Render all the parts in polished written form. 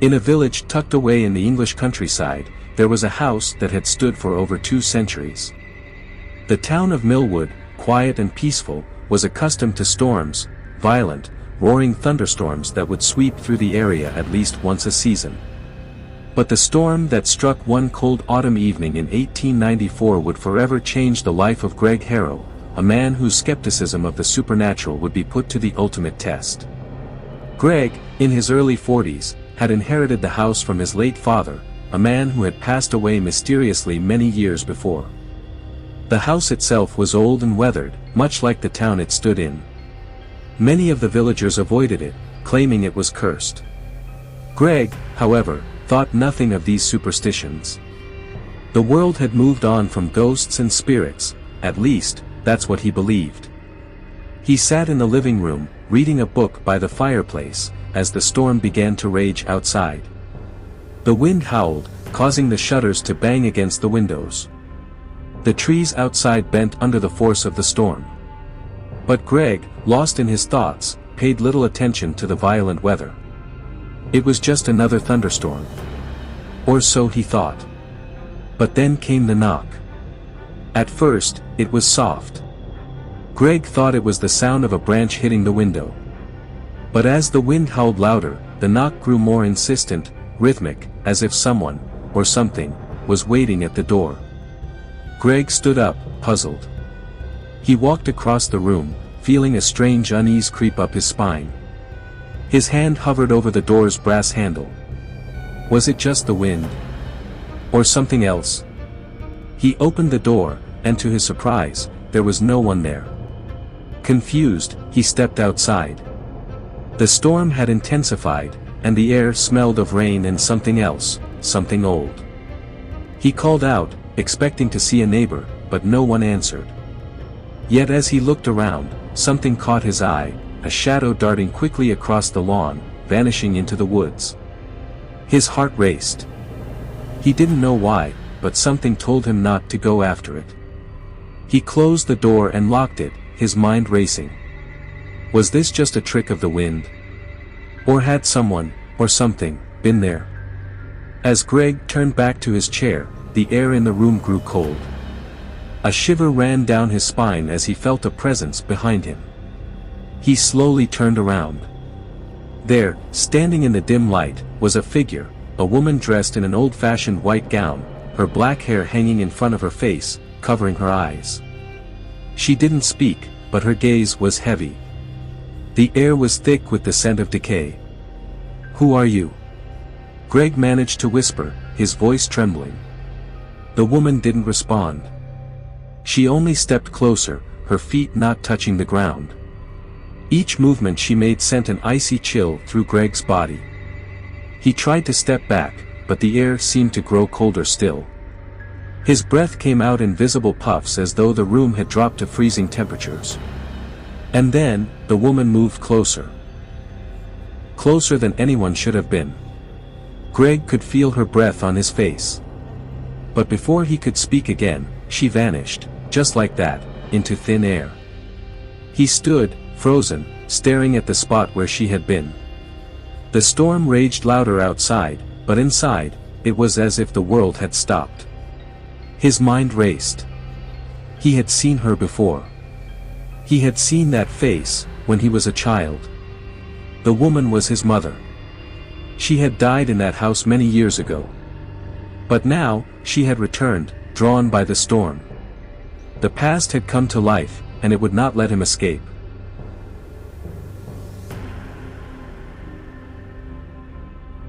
In a village tucked away in the English countryside, there was a house that had stood for over 2 centuries. The town of Millwood, quiet and peaceful, was accustomed to storms, violent, roaring thunderstorms that would sweep through the area at least once a season. But the storm that struck one cold autumn evening in 1894 would forever change the life of Greg Harrow, a man whose skepticism of the supernatural would be put to the ultimate test. Greg, in his early 40s, had inherited the house from his late father, a man who had passed away mysteriously many years before. The house itself was old and weathered, much like the town it stood in. Many of the villagers avoided it, claiming it was cursed. Greg, however, thought nothing of these superstitions. The world had moved on from ghosts and spirits, at least, that's what he believed. He sat in the living room, reading a book by the fireplace, as the storm began to rage outside. The wind howled, causing the shutters to bang against the windows. The trees outside bent under the force of the storm. But Greg, lost in his thoughts, paid little attention to the violent weather. It was just another thunderstorm. Or so he thought. But then came the knock. At first, it was soft. Greg thought it was the sound of a branch hitting the window. But as the wind howled louder, the knock grew more insistent, rhythmic, as if someone, or something, was waiting at the door. Greg stood up, puzzled. He walked across the room, feeling a strange unease creep up his spine. His hand hovered over the door's brass handle. Was it just the wind? Or something else? He opened the door, and to his surprise, there was no one there. Confused, he stepped outside. The storm had intensified, and the air smelled of rain and something else, something old. He called out, expecting to see a neighbor, but no one answered. Yet as he looked around, something caught his eye, a shadow darting quickly across the lawn, vanishing into the woods. His heart raced. He didn't know why, but something told him not to go after it. He closed the door and locked it, his mind racing. Was this just a trick of the wind? Or had someone, or something, been there? As Greg turned back to his chair, the air in the room grew cold. A shiver ran down his spine as he felt a presence behind him. He slowly turned around. There, standing in the dim light, was a figure, a woman dressed in an old-fashioned white gown, her black hair hanging in front of her face, covering her eyes. She didn't speak, but her gaze was heavy. The air was thick with the scent of decay. "Who are you?" Greg managed to whisper, his voice trembling. The woman didn't respond. She only stepped closer, her feet not touching the ground. Each movement she made sent an icy chill through Greg's body. He tried to step back, but the air seemed to grow colder still. His breath came out in visible puffs as though the room had dropped to freezing temperatures. And then, the woman moved closer. Closer than anyone should have been. Greg could feel her breath on his face. But before he could speak again, she vanished, just like that, into thin air. He stood, frozen, staring at the spot where she had been. The storm raged louder outside, but inside, it was as if the world had stopped. His mind raced. He had seen her before. He had seen that face, when he was a child. The woman was his mother. She had died in that house many years ago. But now, she had returned, drawn by the storm. The past had come to life, and it would not let him escape.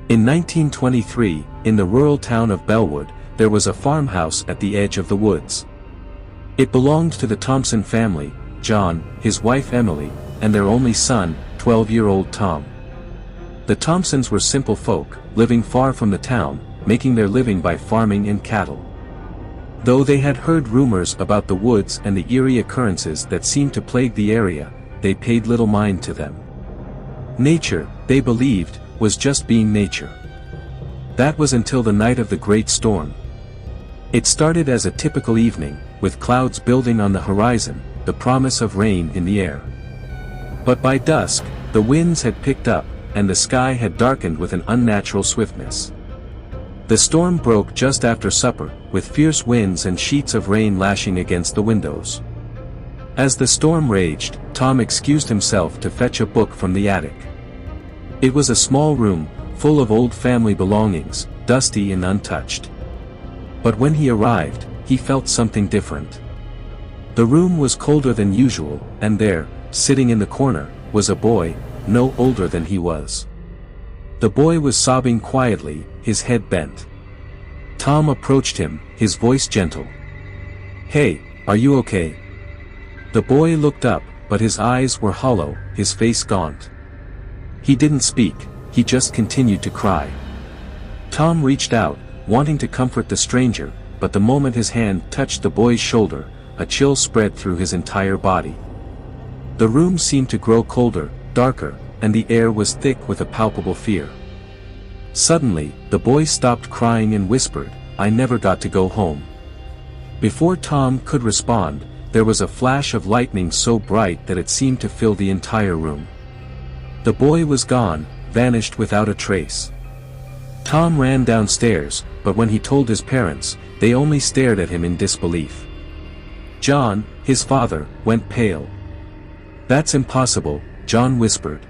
In 1923, in the rural town of Bellwood, there was a farmhouse at the edge of the woods. It belonged to the Thompson family, John, his wife Emily, and their only son, 12-year-old Tom. The Thompsons were simple folk, living far from the town, making their living by farming and cattle. Though they had heard rumors about the woods and the eerie occurrences that seemed to plague the area, they paid little mind to them. Nature, they believed, was just being nature. That was until the night of the great storm. It started as a typical evening, with clouds building on the horizon, the promise of rain in the air. But by dusk, the winds had picked up, and the sky had darkened with an unnatural swiftness. The storm broke just after supper, with fierce winds and sheets of rain lashing against the windows. As the storm raged, Tom excused himself to fetch a book from the attic. It was a small room, full of old family belongings, dusty and untouched. But when he arrived, he felt something different. The room was colder than usual, and there, sitting in the corner, was a boy, no older than he was. The boy was sobbing quietly, his head bent. Tom approached him, his voice gentle. "Hey, are you okay?" The boy looked up, but his eyes were hollow, his face gaunt. He didn't speak, he just continued to cry. Tom reached out, wanting to comfort the stranger, but the moment his hand touched the boy's shoulder, a chill spread through his entire body. The room seemed to grow colder, darker, and the air was thick with a palpable fear. Suddenly, the boy stopped crying and whispered, "I never got to go home." Before Tom could respond, there was a flash of lightning so bright that it seemed to fill the entire room. The boy was gone, vanished without a trace. Tom ran downstairs, but when he told his parents, they only stared at him in disbelief. John, his father, went pale. "That's impossible," John whispered.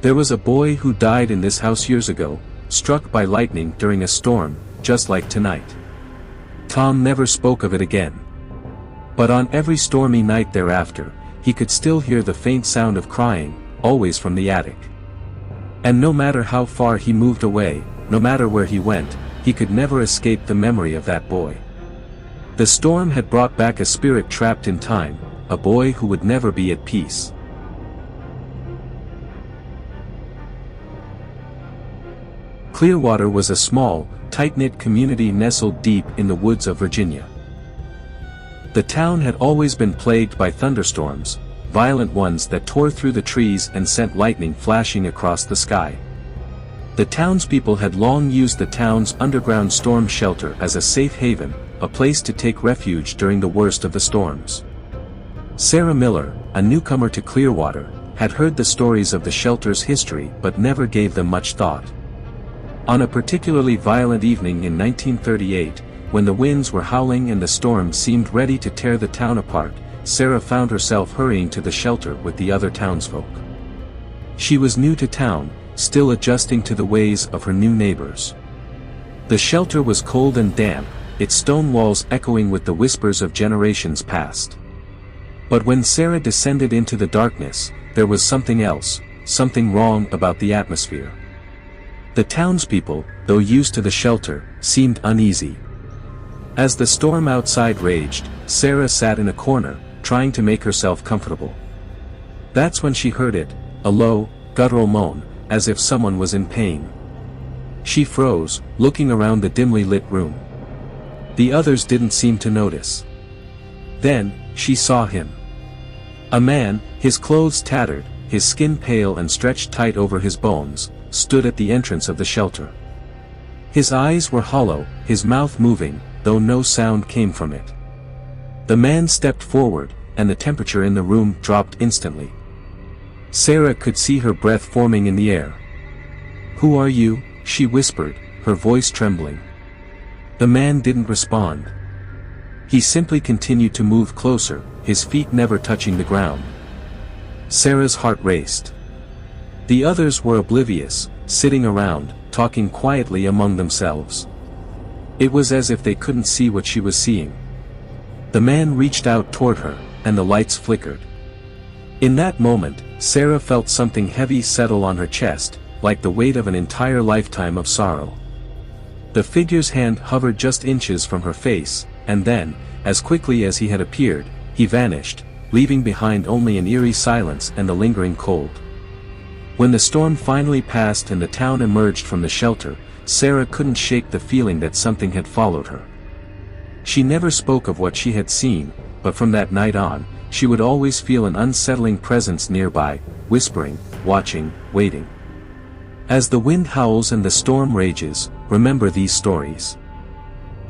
"There was a boy who died in this house years ago, struck by lightning during a storm, just like tonight." Tom never spoke of it again. But on every stormy night thereafter, he could still hear the faint sound of crying, always from the attic. And no matter how far he moved away, no matter where he went, he could never escape the memory of that boy. The storm had brought back a spirit trapped in time, a boy who would never be at peace. Clearwater was a small, tight-knit community nestled deep in the woods of Virginia. The town had always been plagued by thunderstorms, violent ones that tore through the trees and sent lightning flashing across the sky. The townspeople had long used the town's underground storm shelter as a safe haven, a place to take refuge during the worst of the storms. Sarah Miller, a newcomer to Clearwater, had heard the stories of the shelter's history but never gave them much thought. On a particularly violent evening in 1938, when the winds were howling and the storm seemed ready to tear the town apart, Sarah found herself hurrying to the shelter with the other townsfolk. She was new to town, still adjusting to the ways of her new neighbors. The shelter was cold and damp, its stone walls echoing with the whispers of generations past. But when Sarah descended into the darkness, there was something else, something wrong about the atmosphere. The townspeople, though used to the shelter, seemed uneasy. As the storm outside raged, Sarah sat in a corner, trying to make herself comfortable. That's when she heard it, a low, guttural moan, as if someone was in pain. She froze, looking around the dimly lit room. The others didn't seem to notice. Then, she saw him. A man, his clothes tattered, his skin pale and stretched tight over his bones, stood at the entrance of the shelter. His eyes were hollow, his mouth moving, though no sound came from it. The man stepped forward, and the temperature in the room dropped instantly. Sarah could see her breath forming in the air. "Who are you?" she whispered, her voice trembling. The man didn't respond. He simply continued to move closer, his feet never touching the ground. Sarah's heart raced. The others were oblivious, sitting around, talking quietly among themselves. It was as if they couldn't see what she was seeing. The man reached out toward her, and the lights flickered. In that moment, Sarah felt something heavy settle on her chest, like the weight of an entire lifetime of sorrow. The figure's hand hovered just inches from her face, and then, as quickly as he had appeared, he vanished, leaving behind only an eerie silence and the lingering cold. When the storm finally passed and the town emerged from the shelter, Sarah couldn't shake the feeling that something had followed her. She never spoke of what she had seen, but from that night on, she would always feel an unsettling presence nearby, whispering, watching, waiting. As the wind howls and the storm rages, remember these stories.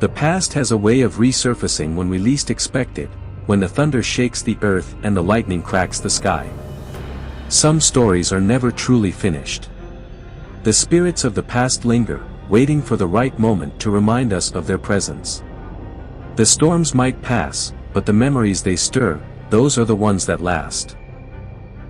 The past has a way of resurfacing when we least expect it, when the thunder shakes the earth and the lightning cracks the sky. Some stories are never truly finished. The spirits of the past linger, waiting for the right moment to remind us of their presence. The storms might pass, but the memories they stir, those are the ones that last.